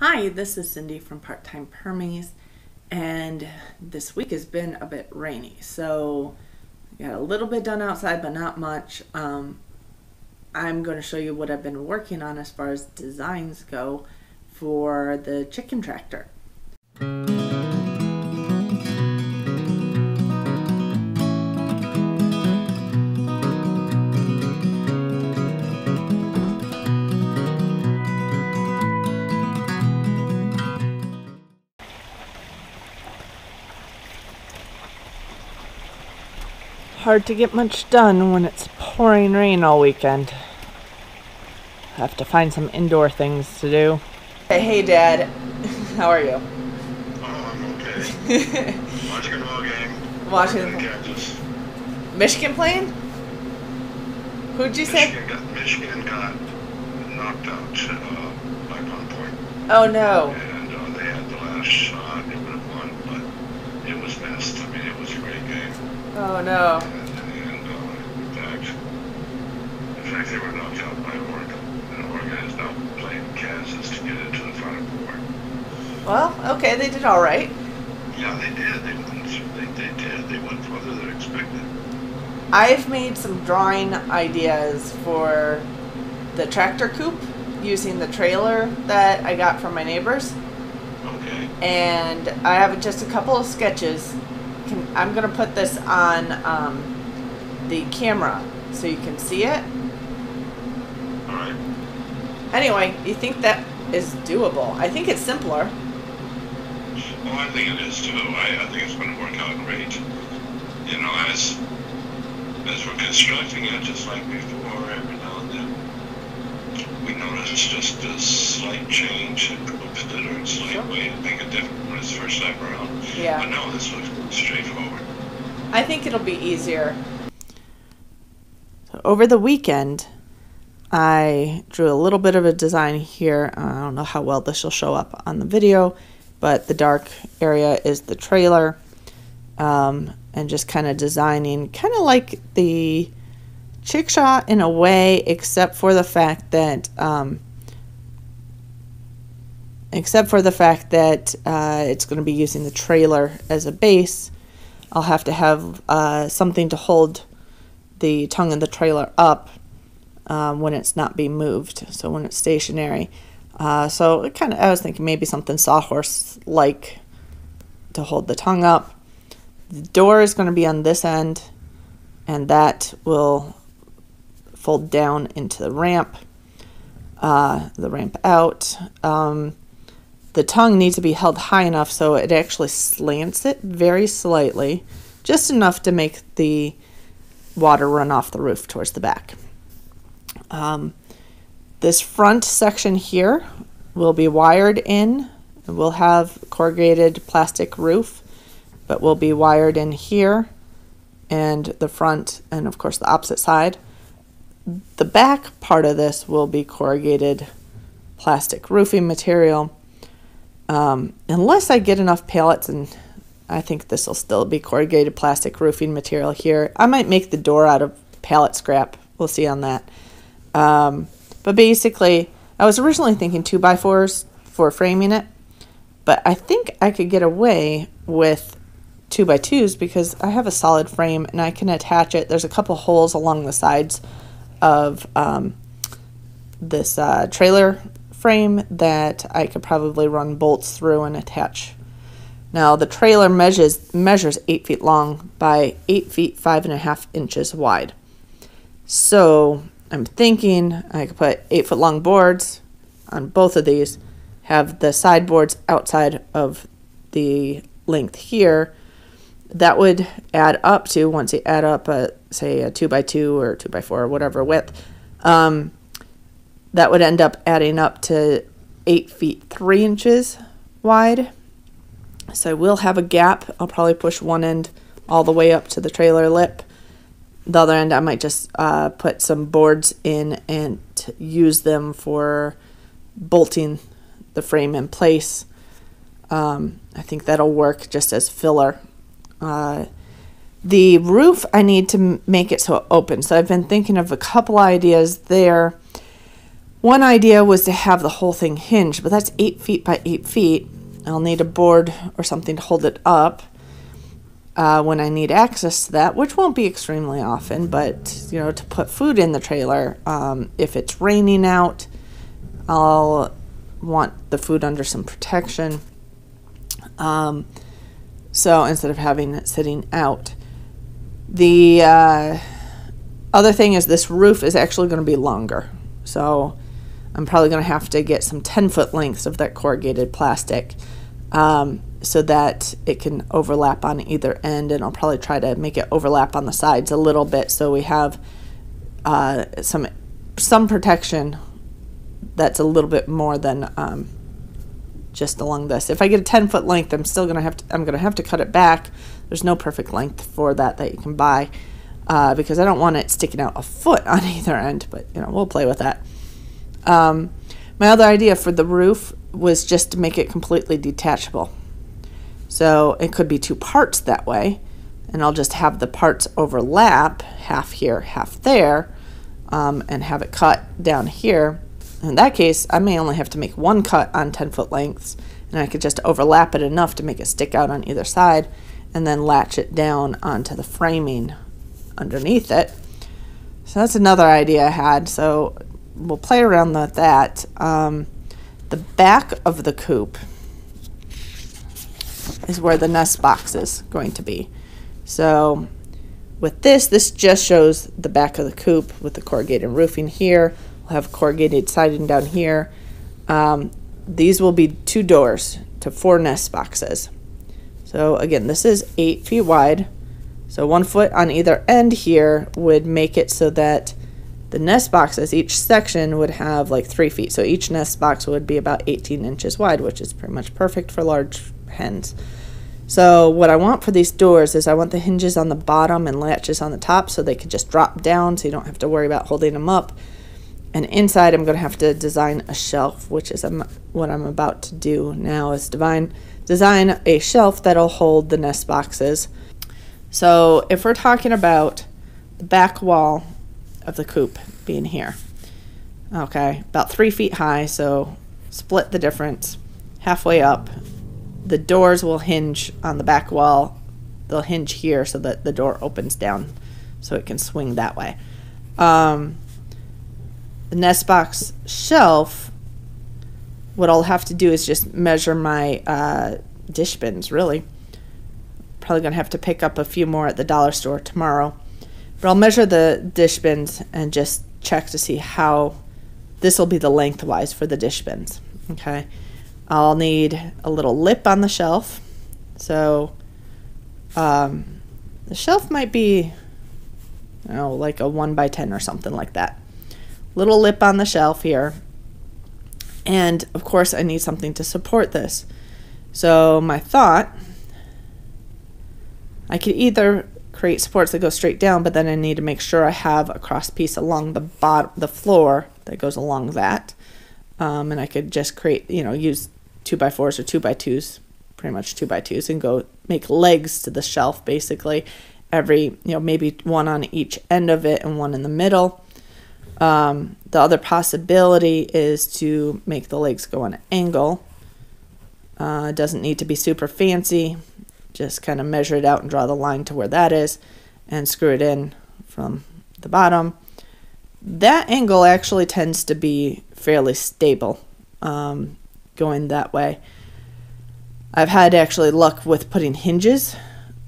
Hi, this is Cindy from Part-Time Permies, and this week has been a bit rainy, so I got a little bit done outside, but not much. I'm going to show you what I've been working on as far as designs go for the chicken tractor. Hard to get much done when it's pouring rain all weekend. Have to find some indoor things to do. Hey Dad, how are you? Oh, I'm okay. Watching the ball game. Watching Kansas. Michigan playing? Who'd you say? Michigan got knocked out by 1 point. Oh no. And they had the last shot. They would have won, but it was missed. I mean, it was a great game. Oh no. And in fact, they were knocked out by Oregon. And Oregon is now playing Kansas to get into the Final Four. Well, okay, they did all right. Yeah, they did. They did. They went further than expected. I've made some drawing ideas for the tractor Coop using the trailer that I got from my neighbors. Okay. And I have just a couple of sketches. I'm going to put this on the camera so you can see it. All right. Anyway, you think that is doable? I think it's simpler. Well, I think it is too. I think it's going to work out great. You know, as we're constructing it, just like before, every now and then, we notice just a slight change in Coop or a slight way to make it different when it's first time around. Yeah. But no, this looks straightforward. I think it'll be easier. So over the weekend, I drew a little bit of a design here. I don't know how well this will show up on the video, but the dark area is the trailer. And just kind of designing, kind of like the Chickshaw in a way, except for the fact that it's going to be using the trailer as a base. I'll have to have something to hold the tongue of the trailer up when it's not being moved, so when it's stationary. So it I was thinking maybe something sawhorse-like to hold the tongue up. The door is going to be on this end, and that will fold down into the ramp out. The tongue needs to be held high enough so it actually slants it very slightly, just enough to make the water run off the roof towards the back. This front section here will be wired in. We'll have corrugated plastic roof, but will be wired in here and the front and of course the opposite side. The back part of this will be corrugated plastic roofing material. Unless I get enough pallets, and I think this will still be corrugated plastic roofing material here. I might make the door out of pallet scrap. We'll see on that. But basically, I was originally thinking 2x4s for framing it, but I think I could get away with 2x2s because I have a solid frame and I can attach it. There's a couple holes along the sides of this trailer frame that I could probably run bolts through and attach. Now the trailer measures 8 feet long by 8 feet 5.5 inches wide. So I'm thinking I could put 8-foot long boards on both of these, have the side boards outside of the length here. That would add up to, once you add up, say a 2x2 or 2x4 or whatever width, that would end up adding up to 8 feet 3 inches wide. So I will have a gap. I'll probably push one end all the way up to the trailer lip. The other end I might just put some boards in and use them for bolting the frame in place. I think that'll work just as filler. The roof, I need to make it so it opens. So I've been thinking of a couple ideas there. One idea was to have the whole thing hinged, but that's 8 feet by 8 feet. I'll need a board or something to hold it up when I need access to that, which won't be extremely often, but you know, to put food in the trailer, if it's raining out, I'll want the food under some protection. So instead of having it sitting out. The other thing is this roof is actually going to be longer. So I'm probably going to have to get some 10-foot lengths of that corrugated plastic so that it can overlap on either end. And I'll probably try to make it overlap on the sides a little bit so we have some protection that's a little bit more than just along this. If I get a 10-foot length, I'm going to have to cut it back. There's no perfect length for that you can buy because I don't want it sticking out a foot on either end, but you know, we'll play with that. My other idea for the roof was just to make it completely detachable. So it could be 2 parts that way, and I'll just have the parts overlap, half here, half there, and have it cut down here. In that case, I may only have to make 1 cut on 10-foot lengths, and I could just overlap it enough to make it stick out on either side, and then latch it down onto the framing underneath it. So that's another idea I had. So we'll play around with that. The back of the coop is where the nest box is going to be. So with this just shows the back of the coop with the corrugated roofing here. We'll have corrugated siding down here. These will be 2 doors to 4 nest boxes. So again, this is 8 feet wide. So 1 foot on either end here would make it so that the nest boxes, each section would have like 3 feet. So each nest box would be about 18 inches wide, which is pretty much perfect for large hens. So what I want for these doors is I want the hinges on the bottom and latches on the top so they could just drop down so you don't have to worry about holding them up. And inside I'm going to have to design a shelf, which is what I'm about to do now, is design a shelf that'll hold the nest boxes. So if we're talking about the back wall of the coop being here, okay, about 3 feet high, so split the difference halfway up. The doors will hinge on the back wall. They'll hinge here so that the door opens down so it can swing that way. The nest box shelf, what I'll have to do is just measure my dish bins, really. Probably going to have to pick up a few more at the dollar store tomorrow. But I'll measure the dish bins and just check to see how this will be the lengthwise for the dish bins. Okay. I'll need a little lip on the shelf. So the shelf might be, I don't know, like a 1 by 10 or something like that. Little lip on the shelf here. And of course I need something to support this. So my thought, I could either create supports that go straight down, but then I need to make sure I have a cross piece along the floor that goes along that. And I could just create, use 2x4s or 2x2s, pretty much 2x2s, and go make legs to the shelf basically. Maybe 1 on each end of it and 1 in the middle. The other possibility is to make the legs go on an angle. It doesn't need to be super fancy. Just kind of measure it out and draw the line to where that is and screw it in from the bottom. That angle actually tends to be fairly stable going that way. I've had actually luck with putting hinges.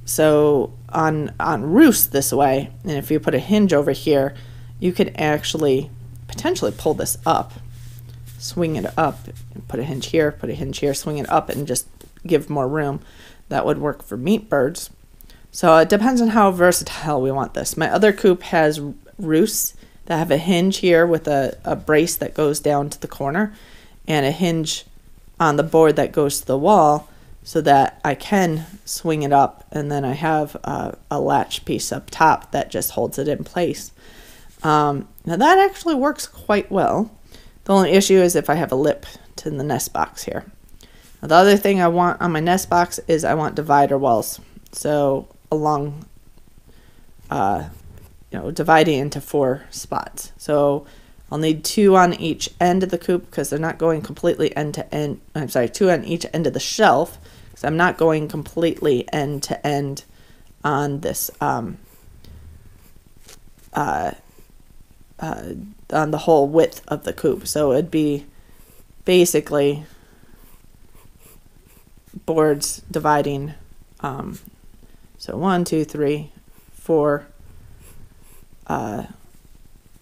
So on roofs this way, and if you put a hinge over here, you could actually potentially pull this up, swing it up, and put a hinge here, swing it up, and just give more room. That would work for meat birds. So it depends on how versatile we want this. My other coop has roofs that have a hinge here with a brace that goes down to the corner and a hinge on the board that goes to the wall so that I can swing it up, and then I have a latch piece up top that just holds it in place. Now that actually works quite well. The only issue is if I have a lip to the nest box here. Now, the other thing I want on my nest box is I want divider walls. So along, dividing into 4 spots. So I'll need 2 on each end of the coop because they're not going completely end to end. I'm sorry, 2 on each end of the shelf because I'm not going completely end to end on this on the whole width of the coop. So it'd be basically boards dividing. So 1, 2, 3, 4.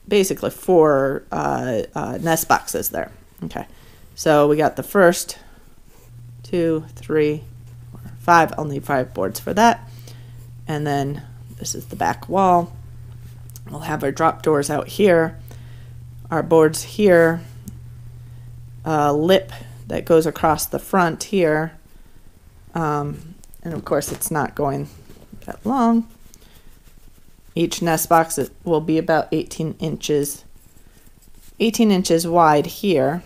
Basically 4 nest boxes there. Okay, so we got the first 2, 3, 4, 5. I'll need 5 boards for that. And then this is the back wall. We'll have our drop doors out here, our boards here, a lip that goes across the front here, and of course it's not going that long. Each nest box will be about 18 inches wide here.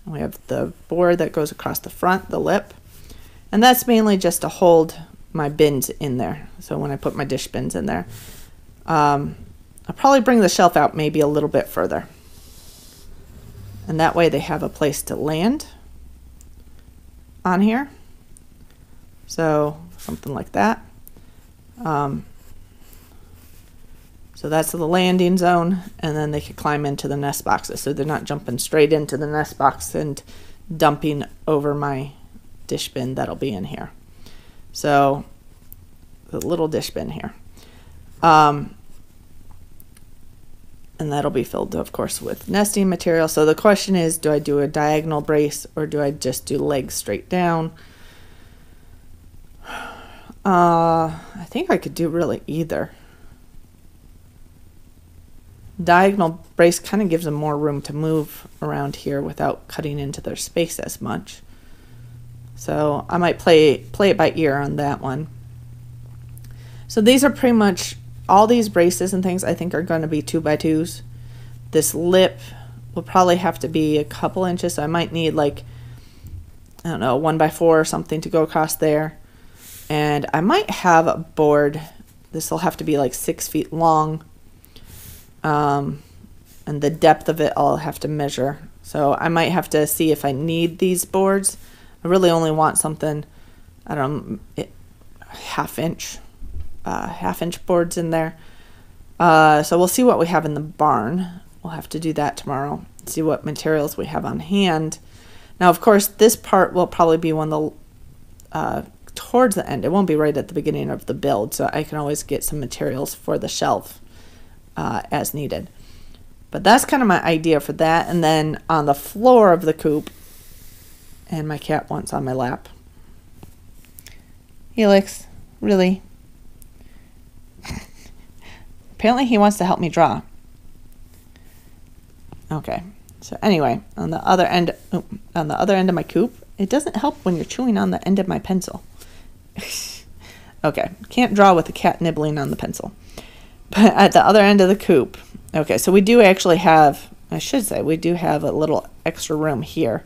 We have the board that goes across the front, the lip, and that's mainly just to hold my bins in there. So when I put my dish bins in there, I'll probably bring the shelf out maybe a little bit further. And that way they have a place to land on here. So something like that. So that's the landing zone, and then they could climb into the nest boxes. So they're not jumping straight into the nest box and dumping over my dish bin that'll be in here. So the little dish bin here. And that'll be filled, of course, with nesting material. So the question is, do I do a diagonal brace or do I just do legs straight down? I think I could do really either. Diagonal brace kind of gives them more room to move around here without cutting into their space as much. So I might play it by ear on that one. So these are pretty much all these braces and things I think are going to be 2x2s. This lip will probably have to be a couple inches. So I might need like, I don't know, 1x4 or something to go across there. And I might have a board. This will have to be like 6 feet long. And the depth of it I'll have to measure. So I might have to see if I need these boards. I really only want something, I don't know, half inch boards in there. So we'll see what we have in the barn. We'll have to do that tomorrow. See what materials we have on hand. Now, of course, this part will probably be one of the towards the end. It won't be right at the beginning of the build, so I can always get some materials for the shelf as needed. But that's kind of my idea for that. And then on the floor of the coop, and my cat wants on my lap. Helix, really? Apparently he wants to help me draw. Okay, so anyway, on the other end of my coop, it doesn't help when you're chewing on the end of my pencil. Okay, can't draw with the cat nibbling on the pencil. But at the other end of the coop, okay, so we do actually have, I should say, we do have a little extra room here.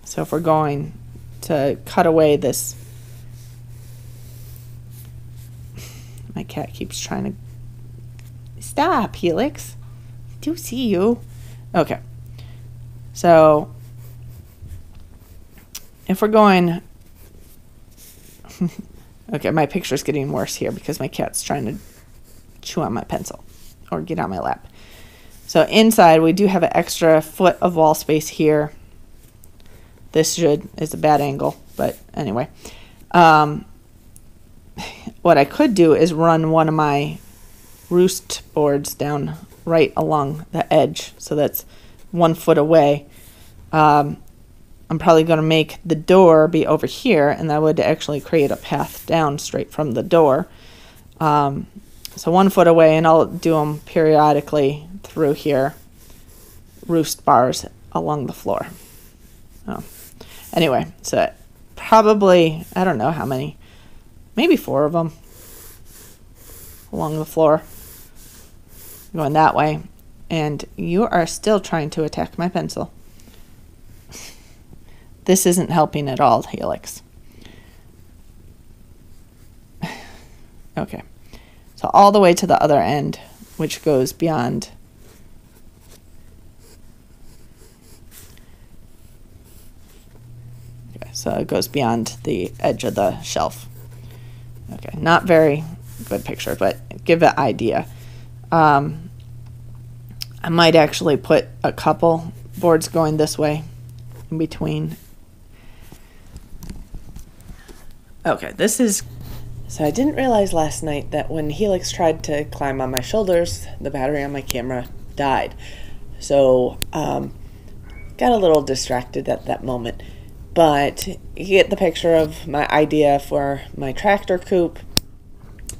So if we're going to cut away this, my cat keeps trying to, stop, Helix. I do see you. Okay, so if we're going, okay, my picture's getting worse here because my cat's trying to chew on my pencil or get on my lap. So inside we do have an extra foot of wall space here. This is a bad angle, but anyway. What I could do is run one of my roost boards down right along the edge, so that's 1 foot away. I'm probably going to make the door be over here, and that would actually create a path down straight from the door. So 1 foot away, and I'll do them periodically through here, roost bars along the floor. Oh. Anyway, so probably, I don't know how many, maybe 4 of them along the floor, going that way. And you are still trying to attack my pencil. This isn't helping at all, Helix. Okay, so all the way to the other end, which goes beyond Okay, so it goes beyond the edge of the shelf. Okay, not very good picture, but give an idea. I might actually put a couple boards going this way in between. Okay, this is... So I didn't realize last night that when Helix tried to climb on my shoulders, the battery on my camera died. So got a little distracted at that moment. But you get the picture of my idea for my tractor coupe.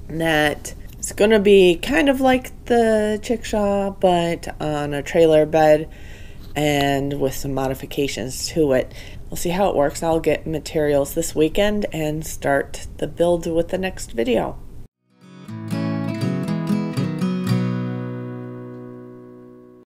That it's going to be kind of like the chickshaw, but on a trailer bed and with some modifications to it. We'll see how it works. I'll get materials this weekend and start the build with the next video.